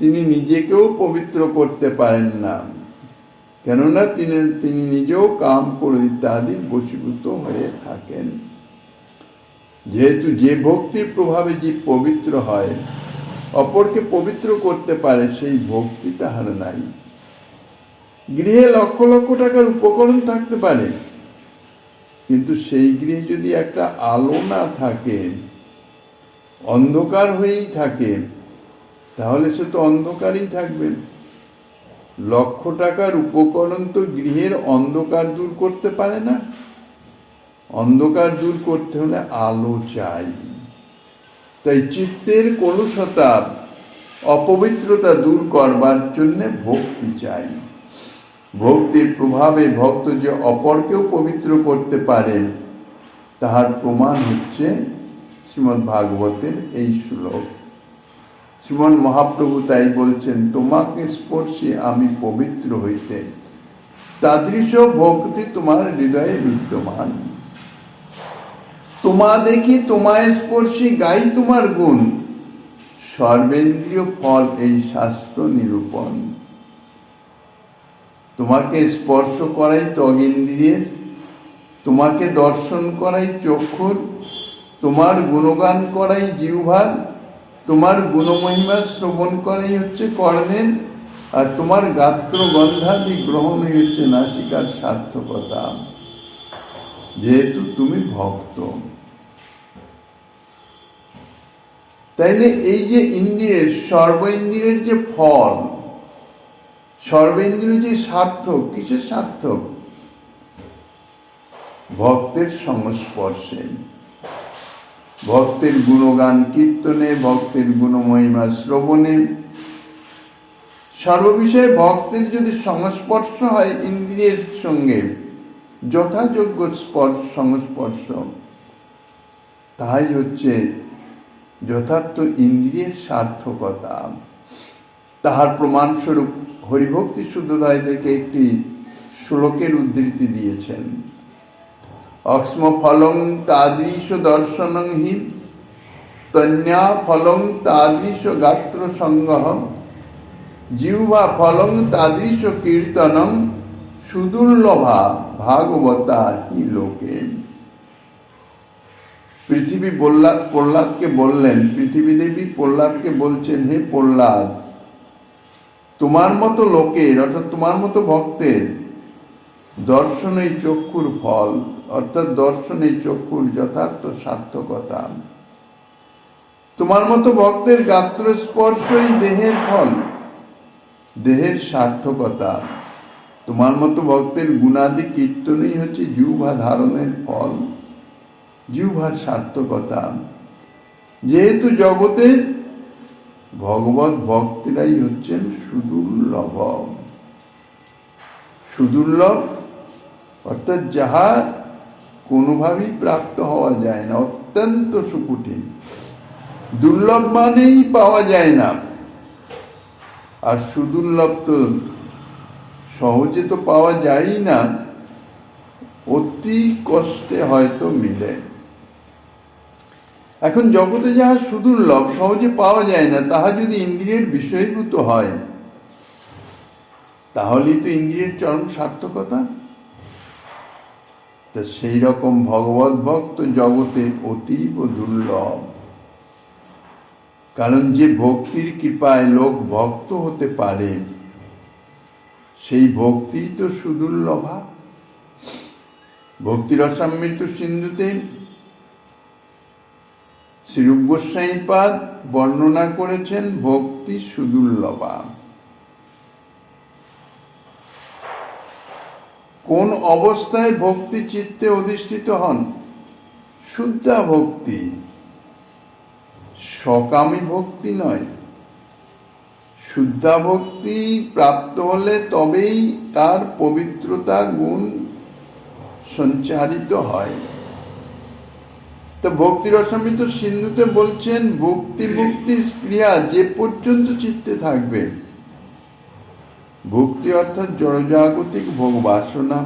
তিনি নিজেকেও পবিত্র করতে পারেন না, কেননা তিনি নিজেও কাম ক্রোধ ইত্যাদি বশীভূত হয়ে থাকেন। যেহেতু যে ভক্তির প্রভাবে জীব পবিত্র হয়, অপরকে পবিত্র করতে পারে, সেই ভক্তি তাহার নাই। গৃহে লক্ষ লক্ষ টাকার উপকরণ থাকতে পারে, কিন্তু সেই গৃহে যদি একটা আলো না থাকে, অন্ধকার হয়েই থাকে, তাহলে সে তো অন্ধকারই থাকবে। লক্ষ টাকার উপকরণ তো গৃহের অন্ধকার দূর করতে পারে না। অন্ধকার দূর করতে হলে আলো চাই। তাই চিত্তের কলুষতা অপবিত্রতা দূর করবার জন্য ভক্তি চাই। ভক্তির প্রভাবে ভক্ত যে অপরকেও পবিত্র করতে পারে তাহার প্রমাণ হচ্ছে শ্রীমদ্ ভাগবতের এই শ্লোক। শ্রীমন মহাপ্রভু তাই বলছেন, তোমাকে স্পর্শে আমি পবিত্র হইতে, তাদৃশ ভক্তি তোমার হৃদয়ে বিদ্যমান। তোমা দেখি তোমায় স্পর্শী গাই তোমার গুণ, সর্বেন্দ্রিয় ফল এই শাস্ত্র নিরূপণ। তোমাকে স্পর্শ করাই ত্বগেন্দ্রিয়ের, তোমাকে দর্শন করাই চক্ষুর, তোমার গুণগান করাই জিহ্বার, তোমার গুণমহিমা শ্রবণ করাই হচ্ছে কর্ণের, আর তোমার গাত্র গন্ধাদি গ্রহণই হচ্ছে নাসিকার সার্থকতা, যেহেতু তুমি ভক্ত। তাইলে এই যে ইন্দ্রিয়ের, সর্বেন্দ্রিয়ের যে ফল, সর্বেন্দ্রিয় যে সার্থক, কিসের সার্থক? ভক্তের সংস্পর্শে, ভক্তের গুণগান কীর্তনে, ভক্তের গুণমহিমা শ্রবণে, সর্ববিষয়ে ভক্তের যদি সংস্পর্শ হয় ইন্দ্রিয়ের সঙ্গে, যথাযোগ্য সংস্পর্শ, তাই হচ্ছে যথার্থ ইন্দ্রিয়ের সার্থকতা। তাহার প্রমাণস্বরূপ হরিভক্তি শুদ্ধোদয় থেকে একটি শ্লোকের উদ্ধৃতি দিয়েছেন। অক্ষ্ম ফলং তাদৃশ দর্শনং হি তন্যা ফলং তাদৃশ গাত্র সংগ্রহ, জিহ্বা ফলং তাদৃশ কীর্তনং, সুদুর্লভা ভাগবতা হি লোকে। পৃথিবী প্রহ্লাদকে বললেন, পৃথিবী দেবী প্রহ্লাদকে বলছেন, হে প্রহ্লাদ, তোমার মতো লোকের অর্থাৎ তোমার মতো ভক্তের দর্শনই চক্ষুর ফল, অর্থাৎ দর্শনই চক্ষুর যথার্থ সার্থকতা। তোমার মতো ভক্তের গাত্র স্পর্শই দেহের ফল, দেহের সার্থকতা। তোমার মতো ভক্তের গুণাদি কীর্তনই হচ্ছে জিহ্বা ধারণের ফল, জিহ্বার সার্থকতা। যেহেতু জগতে ভগবত ভক্তেরাই হচ্ছেন সুদুর্লভ, সুদুর্লভ অর্থাৎ যাহা কোনোভাবেই প্রাপ্ত হওয়া যায় না, অত্যন্ত সুকুঠিন। দুর্লভ মানেই পাওয়া যায় না, আর সুদুর্লভ তো সহজে তো পাওয়া যায়ই না, অতি কষ্টে হয়তো মিলে। এখন জগতে যাহা সুদুর্লভ, সহজে পাওয়া যায় না, তাহা যদি ইন্দ্রিয়ের বিষয়ভূত হয়, তাহলেই তো ইন্দ্রিয়ের চরম সার্থকতা। তা সেই রকম ভগবত ভক্ত জগতে অতীব দুর্লভ। কারণ যে ভক্তির কৃপায় লোক ভক্ত হতে পারে, সেই ভক্তি তো সুদুর্লভা। ভক্তিরসামৃত সিন্ধুতে শ্রীরূপ গোস্বামীপাদ বর্ণনা করেছেন ভক্তি সুদুর্লভা। কোন অবস্থায় ভক্তি চিত্তে অধিষ্ঠিত হন? শুদ্ধা ভক্তি, সকামী ভক্তি নয়। শুদ্ধা ভক্তি প্রাপ্ত হলে তবেই তার পবিত্রতা গুণ সঞ্চারিত হয়। তো ভক্তির অসমৃত সিন্ধুতে বলছেন, ভক্তি মুক্তি স্পৃহা যে পর্যন্ত চিত্তে থাকবে, ভক্তি অর্থাৎ জড়জাগতিক ভোগ বাসনা,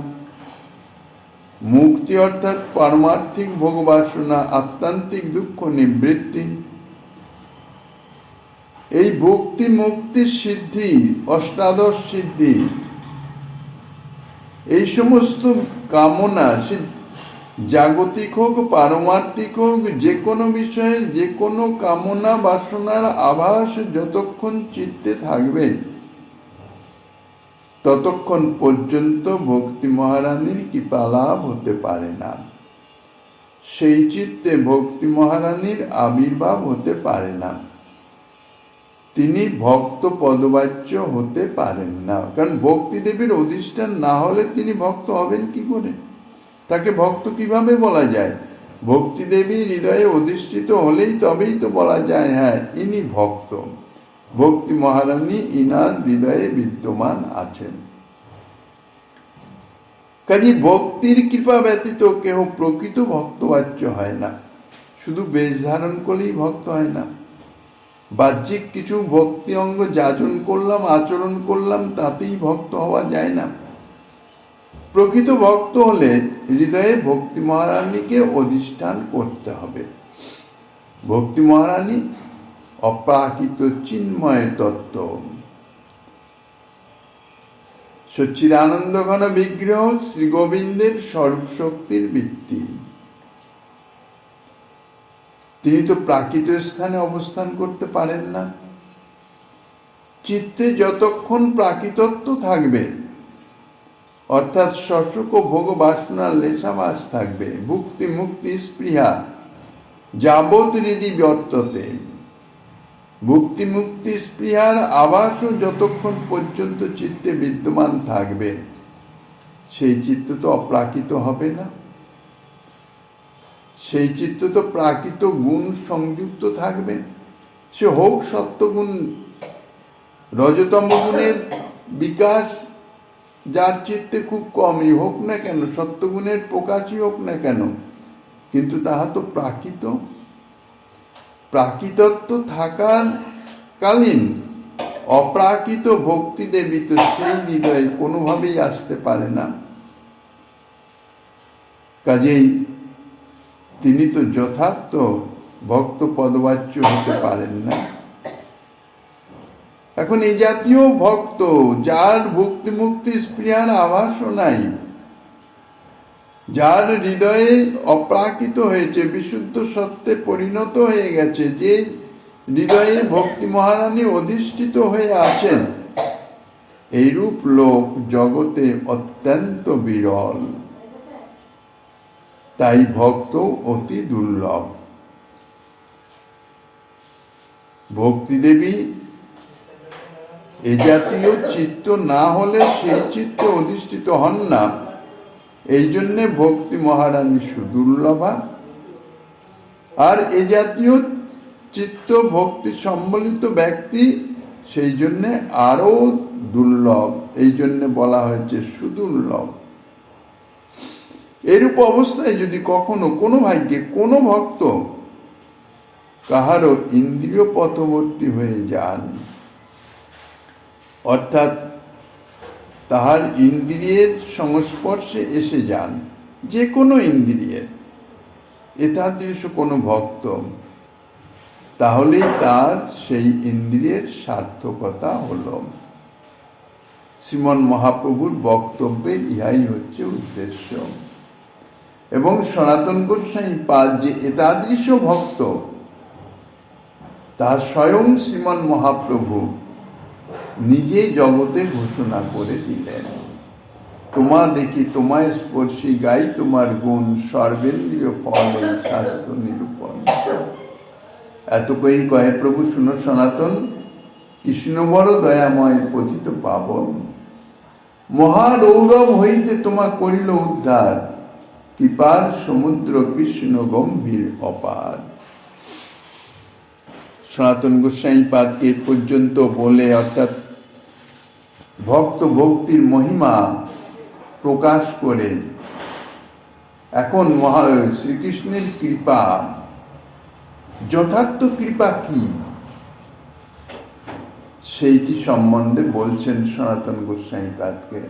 মুক্তি অর্থাৎ পারমার্থিক ভোগ বাসনা, আত্মান্তিক দুঃখ নিবৃত্তি। এই ভক্তি মুক্তির সিদ্ধি, অষ্টাদশ সিদ্ধি, এই সমস্ত কামনা, জাগতিক হোক পারমার্থিক হোক, যে কোনো বিষয়ের যে কোনো কামনা বাসনার আভাস যতক্ষণ চিত্তে থাকবে, ততক্ষণ পর্যন্ত ভক্তি মহারানীর কৃপালাভ হতে পারে না। সেই চিত্তে ভক্তি মহারানীর আবির্ভাব হতে পারে না, তিনি ভক্ত পদবাচ্য হতে পারেন না। কারণ ভক্তি দেবীর অধিষ্ঠান না হলে তিনি ভক্ত হবেন কি করে? তাকে ভক্ত কিভাবে বলা যায়? ভক্তি দেবী হৃদয়ে অধিষ্ঠিত হলেই তবেই তো বলা যায়, হ্যাঁ ইনি ভক্ত। ভক্তি মহারানী ইনার হৃদয়ে বিদ্যমান আছেন। কাজে ভক্তির কৃপা ব্যতীত কেহ প্রকৃত ভক্তবাচ্য হয় না। শুধু বেশ ধারণ করলেই ভক্ত হয় না, বাহ্যিক কিছু ভক্তি অঙ্গ যাজন করলাম, আচরণ করলাম, তাতেই ভক্ত হওয়া যায় না। প্রকৃত ভক্ত হলে হৃদয়ে ভক্তি মহারানীকে অধিষ্ঠান করতে হবে। ভক্তি মহারানী অপ্রাকৃত চিন্ময় তত্ত্ব, সচ্চিদানন্দ ঘন বিগ্রহ শ্রী গোবিন্দের স্বরূপ শক্তির বৃত্তি। তিনি তো প্রাকৃত স্থানে অবস্থান করতে পারেন না। চিত্তে যতক্ষণ প্রাকৃতত্ব থাকবে, অর্থাৎ শশুক ও ভোগ বাসনার লেশাবাস থাকবে, ভুক্তি মুক্তি স্পৃহা যাবৎ হৃদি বর্ততে, ভুক্তি মুক্তি স্পৃহার আভাসও যতক্ষণ পর্যন্ত চিত্তে বিদ্যমান থাকবে, সেই চিত্ত তো অপ্রাকৃত হবে না। সেই চিত্ত তো প্রাকৃত গুণ সংযুক্ত থাকবে। সে হোক সত্যগুণ, রজতম গুণের বিকাশ যার চিত্তে খুব কমই হোক না কেন, সত্যগুণের প্রকাশই হোক না কেন, কিন্তু তাহা তো প্রাকৃত। প্রাকৃতত্ব থাকার কালীন অপ্রাকৃত ভক্তি দেবী তো সেই হৃদয়ে কোনোভাবেই আসতে পারে না। কাজেই তিনি তো যথার্থ ভক্ত পদবাচ্য হতে পারেন না। এখন এই জাতীয় ভক্ত যার ভক্তি মুক্তি স্পৃহার আভাসও নাই, যার হৃদয়ে অপ্রাকৃত হয়েছে, বিশুদ্ধ সত্যে পরিণত হয়ে গেছে, যে হৃদয়ে ভক্তি মহারানী অধিষ্ঠিত হয়ে আছেন, এইরূপ লোক জগতে অত্যন্ত বিরল। তাই ভক্ত অতি দুর্লভ। ভক্তি দেবী এ জাতীয় চিত্ত না হলে সেই চিত্তে অধিষ্ঠিত হন না। এই জন্যে ভক্তি মহারানী সুদুর্লভা। আর এ জাতীয় চিত্ত ভক্তি সম্বলিত ব্যক্তি সেই জন্যে আরো দুর্লভ। এই জন্যে বলা হয়েছে সুদুর্লভ। এরূপ অবস্থায় যদি কখনো কোনো ভাগ্যে কোনো ভক্ত কাহারও ইন্দ্রিয় পথবর্তী হয়ে যান, অর্থাৎ তাহার ইন্দ্রিয়ের সংস্পর্শে এসে যান, যে কোনো ইন্দ্রিয়ের, এতাদৃশ কোনো ভক্ত, তাহলেই তার সেই ইন্দ্রিয়ের সার্থকতা হল। শ্রীমন মহাপ্রভুর বক্তব্যের ইহাই হচ্ছে উদ্দেশ্য। এবং সনাতন গোস্বামী পাদ যে এতাদৃশ ভক্ত, তা স্বয়ং শ্রীমন মহাপ্রভু নিজে জগতে ঘোষণা করে দিলেন। তোমা দেখি তোমায় স্পর্শী, গাই তোমার গুণ, সর্বেন্দ্রীয় ফল এই শাস্ত্র নিরূপণ। এত কই কহে প্রভু শুনো সনাতন, কৃষ্ণ বড় দয়াময় পতিত পাবন, মহারৌরব হইতে তোমা করিল উদ্ধার, কৃপার সমুদ্র কৃষ্ণ গম্ভীর অপার। সনাতন গোস্বামী পাদকে পর্যন্ত বলে, অর্থাৎ ভক্ত ভক্তির মহিমা প্রকাশ করে এখন শ্রীকৃষ্ণের কৃপা, যথার্থ কৃপা কি সেইটি সম্বন্ধে বলছেন সনাতন গোস্বামী পাদকে,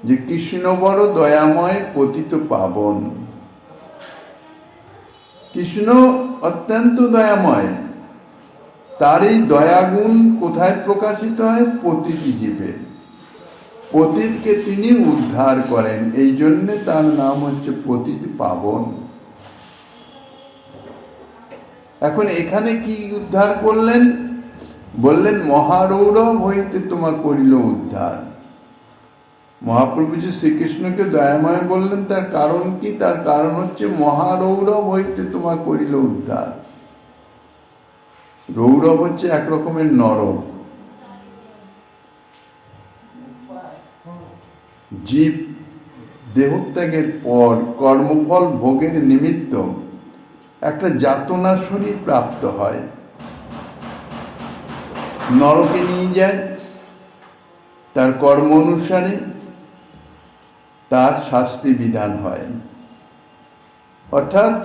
যে কৃষ্ণ বড় দয়াময় পতিত পাবন। কৃষ্ণ অত্যন্ত দয়াময়। তার এই দয়াগুণ কোথায় প্রকাশিত হয়? পতিত জীবে। পতিতকে তিনি উদ্ধার করেন, এই জন্যে তার নাম হচ্ছে পতিত পাবন। এখন এখানে কি উদ্ধার করলেন? বললেন মহারৌরব হইতে তোমার করিল উদ্ধার। মহাপ্রভু যে শ্রীকৃষ্ণকে দয়াময় বললেন, তার কারণ কি? তার কারণ হচ্ছে মহারৌরব হইতে তোমার করিল উদ্ধার। রৌরব হচ্ছে এক রকমের নরক। জীব দেহত্যাগের পর কর্মফল ভোগের নিমিত্ত একটা যাতনা শরীর প্রাপ্ত হয়। নরকে নিয়ে যায়, তার কর্ম অনুসারে তার শাস্তি বিধান হয়। অর্থাৎ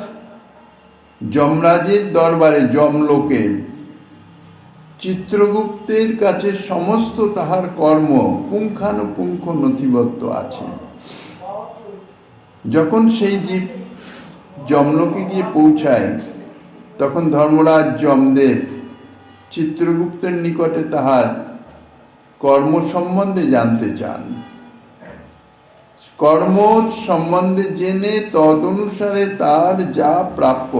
যমরাজের দরবারে, যমলোকে চিত্রগুপ্তের কাছে সমস্ত তাহার কর্ম পুঙ্খানুপুঙ্খ নথিবদ্ধ আছে। যখন সেই জীব যমলোকে গিয়ে পৌঁছায়, তখন ধর্মরাজ যমদেব চিত্রগুপ্তের নিকটে তাহার কর্ম সম্বন্ধে জানতে চান। কর্ম সম্বন্ধে জেনে তদনুসারে তার যা প্রাপ্য,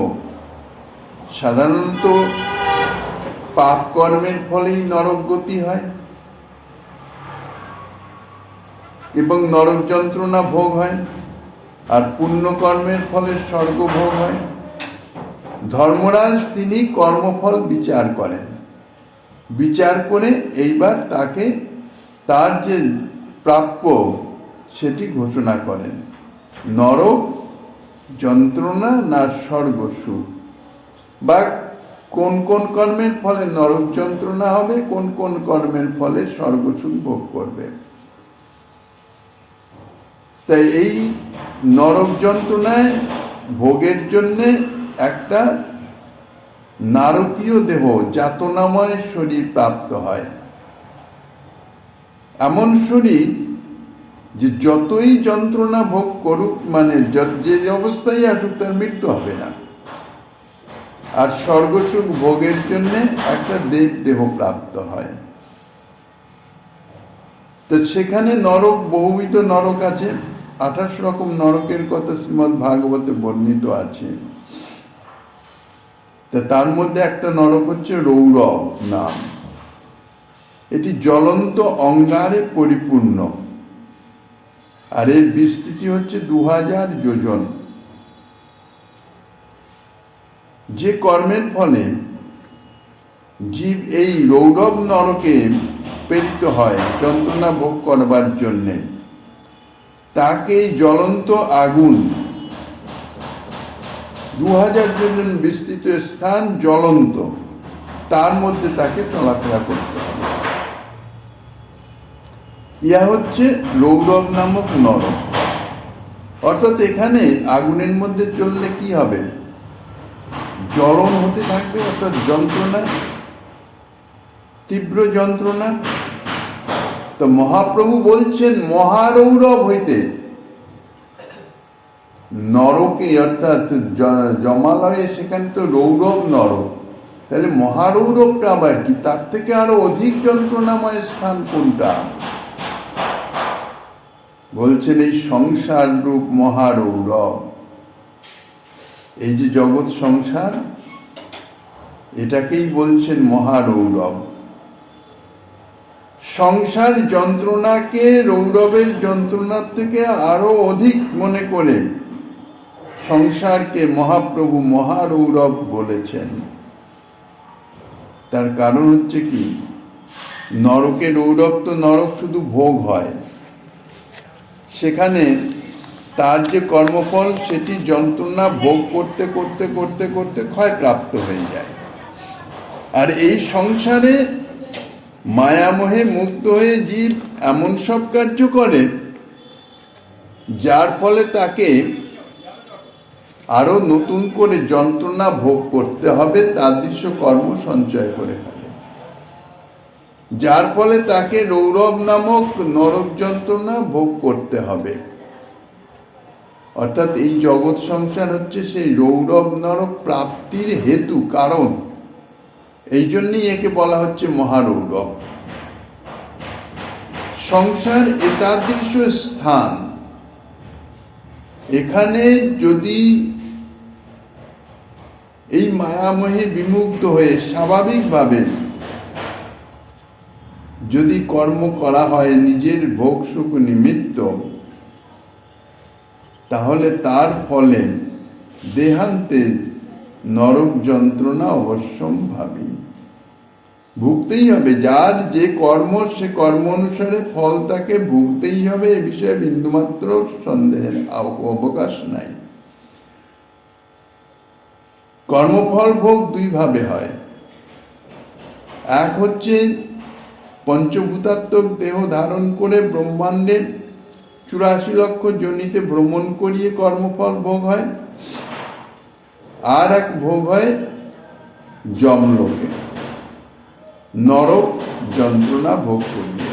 সাধারণত পাপ কর্মের ফলেই নরক গতি হয় এবং নরক যন্ত্রণা ভোগ হয়, আর পুণ্য কর্মের ফলে স্বর্গ ভোগ হয়। ধর্মরাজ তিনি কর্মফল বিচার করেন, বিচার করে এইবার তাকে তার যে প্রাপ্য সেটি ঘোষণা করেন। নরক যন্ত্রণা না স্বর্গ সুখ, বা কোন কোন কর্মের ফলে নরক যন্ত্রণা হবে, কোন কোন কর্মের ফলে স্বর্গ সুখ ভোগ করবে। তাই এই নরক যন্ত্রণায় ভোগের জন্যে একটা নারকীয় দেহ, যাতনাময় শরীর প্রাপ্ত হয়। এমন শরীর যে যতই যন্ত্রণা ভোগ করুক, মানে যে অবস্থায় আসুক, তার মৃত্যু হবে না। আর স্বর্গসুখ ভোগের জন্য একটা দেব দেহ প্রাপ্ত হয়। তো সেখানে নরক, বহুবিধ নরক আছে। 28 রকম নরকের কথা শ্রীমদ্ ভাগবতে বর্ণিত আছে। তার মধ্যে একটা নরক হচ্ছে রৌরব নাম। এটি জ্বলন্ত অঙ্গারে পরিপূর্ণ, আর এর বিস্তৃতি হচ্ছে 2000 যোজন। যে কর্মের ফলে জীব এই রৌরব নরকে প্রেরিত হয় যন্ত্রণা ভোগ করবার জন্যে, তাকে এই জ্বলন্ত আগুন, 2000 যোজন বিস্তৃত স্থান জ্বলন্ত, তার মধ্যে তাকে চলাফেরা করতে হবে। ইহা হচ্ছে রৌরব নামক নরক। অর্থাৎ এখানে আগুনের মধ্যে চললে কি হবে? জ্বলন হতে থাকবে, অর্থাৎ যন্ত্রণা, তীব্র যন্ত্রণা। তো মহাপ্রভু বলছেন মহারৌরব হইতে নরকে, অর্থাৎ জমালয়ে, সেখানে তো রৌরব নরক, তাহলে মহারৌরবটা আবার কি? তার থেকে আরো অধিক যন্ত্রণাময় স্থান কোনটা? বলছেন এই সংসার রূপ মহারৌরব। এই যে জগৎ সংসার, এটাকেই বলছেন মহারৌরব। সংসার যন্ত্রণাকে রৌরবের যন্ত্রণার থেকে আরো অধিক মনে করে সংসারকে মহাপ্রভু মহারৌরব বলেছেন। তার কারণ হচ্ছে কি? নরকে রৌরব, তো নরক শুধু ভোগ হয়, সেখানে তার যে কর্মফল সেটি যন্ত্রণা ভোগ করতে করতে করতে করতে ক্ষয়প্রাপ্ত হয়ে যায়। আর এই সংসারে মায়ামোহে মুক্ত হয়ে জীব এমন সব কার্য করে যার ফলে তাকে আরো নতুন করে যন্ত্রণা ভোগ করতে হবে, তাদৃশ কর্ম সঞ্চয় করে ফেলে, যার ফলে তাকে রৌরব নামক নরক যন্ত্রণা ভোগ করতে হবে। অর্থাৎ এই জগৎ সংসার হচ্ছে সেই রৌরব নরক প্রাপ্তির হেতু, কারণ। এই জন্যই একে বলা হচ্ছে মহারৌরব। সংসার এতাদৃশ স্থান, এখানে যদি এই মায়ামোহে বিমুগ্ধ হয়ে স্বাভাবিকভাবে যদি কর্ম করা হয় নিজের ভোগ সুখ নিমিত্ত, তাহলে তার ফলে দেহান্তে নরক যন্ত্রণা অবশ্যম্ভাবী, ভুগতেই হবে। যার যে কর্ম, সে কর্ম অনুসারে ফল তাকে ভুগতেই হবে, এ বিষয়ে বিন্দুমাত্র সন্দেহের অবকাশ নাই। কর্মফল ভোগ দুই ভাবে হয়। এক হচ্ছে পঞ্চভূতাত্মক দেহ ধারণ করে ব্রহ্মাণ্ডে 84 লক্ষ যোনিতে ভ্রমণ করিয়ে কর্মফল ভোগ হয়, আর এক ভোগ হয় যমলোকে, নরক যন্ত্রণা ভোগ করবে।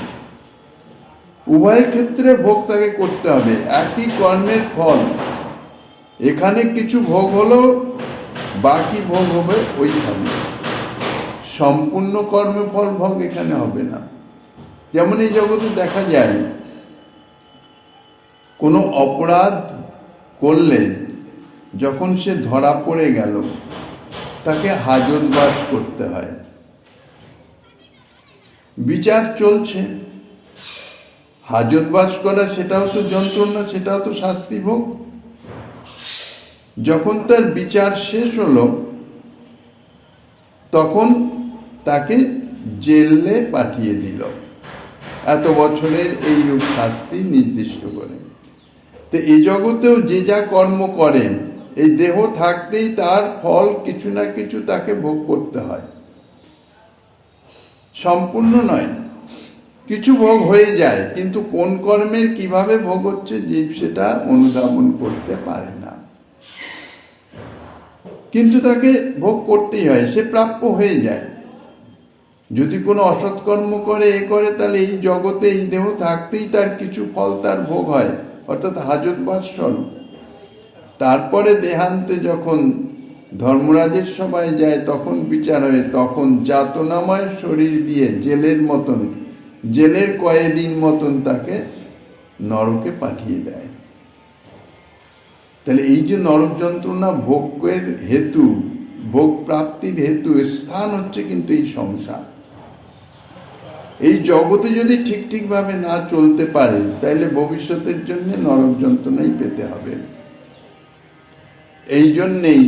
উভয় ক্ষেত্রে ভোগ তাকে করতে হবে, একই কর্মের ফল। এখানে কিছু ভোগ হলো, বাকি ভোগ হবে ওইখানে। সম্পূর্ণ কর্মফল ভোগ এখানে হবে না। যেমন এই জগতে দেখা যায়, কোনো অপরাধ করলে যখন সে ধরা পড়ে গেল, তাকে হাজতবাস করতে হয়, বিচার চলছে। হাজতবাস করা সেটাও তো যন্ত্রণা, সেটাও তো শাস্তি ভোগ। যখন তার বিচার শেষ হলো, তখন তাকে জেলে পাঠিয়ে দিল, এত বছরের এইরূপ শাস্তি নির্দিষ্ট করে। তো এই জগতেও যে যা কর্ম করেন, এই দেহ থাকতেই তার ফল কিছু না কিছু তাকে ভোগ করতে হয়, সম্পূর্ণ নয়। কিছু ভোগ হয়ে যায়, কিন্তু কোন কর্মের কিভাবে ভোগ হচ্ছে জীব সেটা অনুধাবন করতে পারে না, কিন্তু তাকে ভোগ করতেই হয়, সে প্রাপ্য হয়ে যায়। যদি কোনো অসৎকর্ম করে তাহলে এই জগতে এই দেহ থাকতেই তার কিছু ফল তার ভোগ হয়, অর্থাৎ হাজতবাস স্বরূপ। তারপরে দেহান্তে যখন ধর্মরাজের সভায় যায়, তখন বিচার হয়, তখন যাতনাময় শরীর দিয়ে জেলের কয়েদিন মতন তাকে নরকে পাঠিয়ে দেয়। তাহলে এই যে নরক যন্ত্রণা ভোগের হেতু, ভোগ প্রাপ্তির হেতু স্থান হচ্ছে কিন্তু এই সংসার। এই জগতে যদি ঠিকভাবে না চলতে পারে, তাহলে ভবিষ্যতের জন্য নরক যন্ত্রণাই পেতে হবে। এই জন্যেই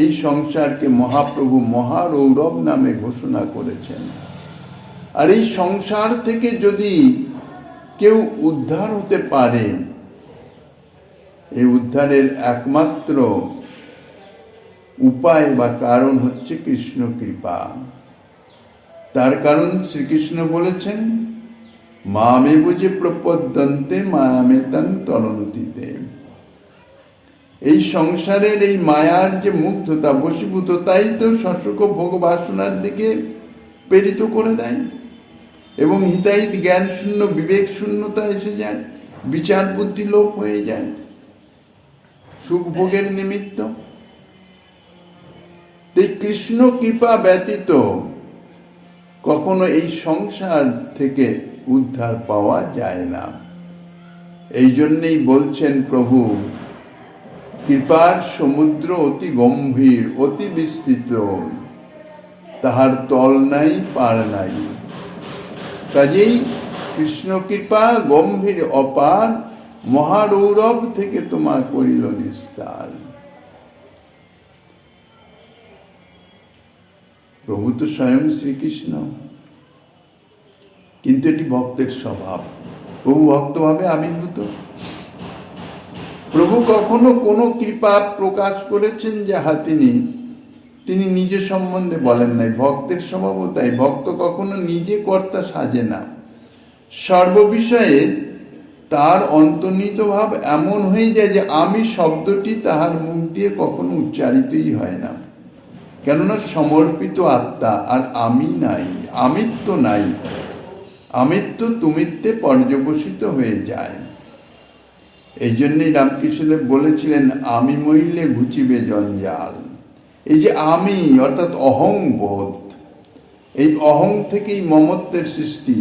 এই সংসারকে মহাপ্রভু মহারৌরব নামে ঘোষণা করেছেন। আর এই সংসার থেকে যদি কেউ উদ্ধার হতে পারে, এই উদ্ধারের একমাত্র উপায় বা কারণ হচ্ছে কৃষ্ণ কৃপা। তার কারণ শ্রীকৃষ্ণ বলেছেন, মামে বুঝে প্রপদ্যন্তে মায়ামেতান তরন্তিতে। এই সংসারের এই মায়ার যে মুগ্ধতা, বশীভূততাই তো শশুক ভোগ বাসনার দিকে প্রেরিত করে দেয়, এবং হিতাহিত জ্ঞান শূন্য, বিবেক শূন্যতা এসে যায়, বিচার বুদ্ধি লোপ হয়ে যায় সুখ ভোগের নিমিত্ত। এই কৃষ্ণ কৃপা ব্যতীত কখনো এই সংসার থেকে উদ্ধার পাওয়া যায় না। এই জন্যেই বলছেন প্রভু, কৃপার সমুদ্র অতি গম্ভীর, অতি বিস্তৃত, তাহার তল নাই পার নাই। কাজেই কৃষ্ণ কৃপা গম্ভীর অপার, মহারৌরব থেকে তোমার করিল নিস্তার। প্রভু তো স্বয়ং শ্রীকৃষ্ণ, কিন্তু এটি ভক্তের স্বভাব। প্রভু ভক্তভাবে আবির্ভূত। প্রভু কখনো কোনো কৃপা প্রকাশ করেছেন যাহা তিনি নিজে সম্বন্ধে বলেন নাই। ভক্তের স্বভাবও তাই, ভক্ত কখনো নিজে কর্তা সাজে না। সর্ববিষয়ে তার অন্তর্নিহিত ভাব এমন হয়ে যায় যে আমি শব্দটি তাহার মুখ দিয়ে কখনো উচ্চারিতই হয় না, কেননা সমর্পিত আত্মা, আর আমি নাই, আমিত্ব নাই। আমিত্ব তুমিত্বে পর্যবসিত হয়ে যায়। এই জন্যই রামকৃষ্ণদেব বলেছিলেন, আমি মইলে ঘুচিবে জঞ্জাল। এই যে আমি অর্থাৎ অহং বোধ, এই অহং থেকেই মমত্বের সৃষ্টি।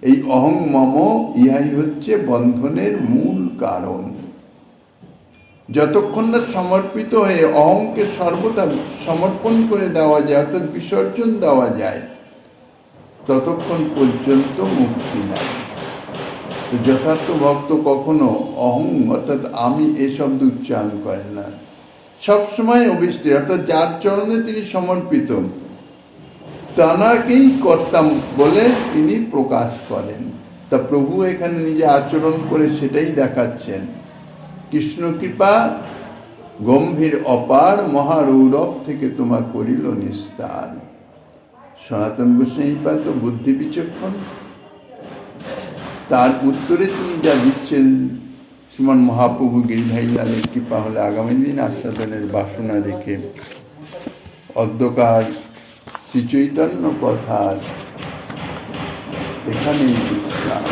এই অহং মম, ইহাই হচ্ছে বন্ধনের মূল কারণ। যতক্ষণ না সমর্পিত হয়ে অহংকে সর্বদা সমর্পণ করে দেওয়া যায়, অর্থাৎ বিসর্জন দেওয়া যায়, ততক্ষণ পর্যন্ত মুক্তি নাই। তো যথার্থ ভক্ত কখনো অহং অর্থাৎ আমি এই শব্দ উচ্চারণ করেন না। সবসময় অভিষ্টি অর্থাৎ যার চরণে তিনি সমর্পিত, তানাকেই কর্তা বলে তিনি প্রকাশ করেন। তা প্রভু এখানে নিজে আচরণ করে সেটাই দেখাচ্ছেন। কৃষ্ণ কৃপা গম্ভীর অপার, মহারৌরব থেকে তোমা করিল নিস্তার। সনাতন গোস্বামীপাদ তো বুদ্ধি বিচক্ষণ, তার উত্তরে তিনি যা দিচ্ছেন, শ্রীমান মহাপ্রভু গিরিধারী লালের কৃপা হলে আগামী দিন আস্বাদনের বাসনা রেখে অদ্যকার শ্রীচৈতন্য কথার এখানেই বিশ্রাম।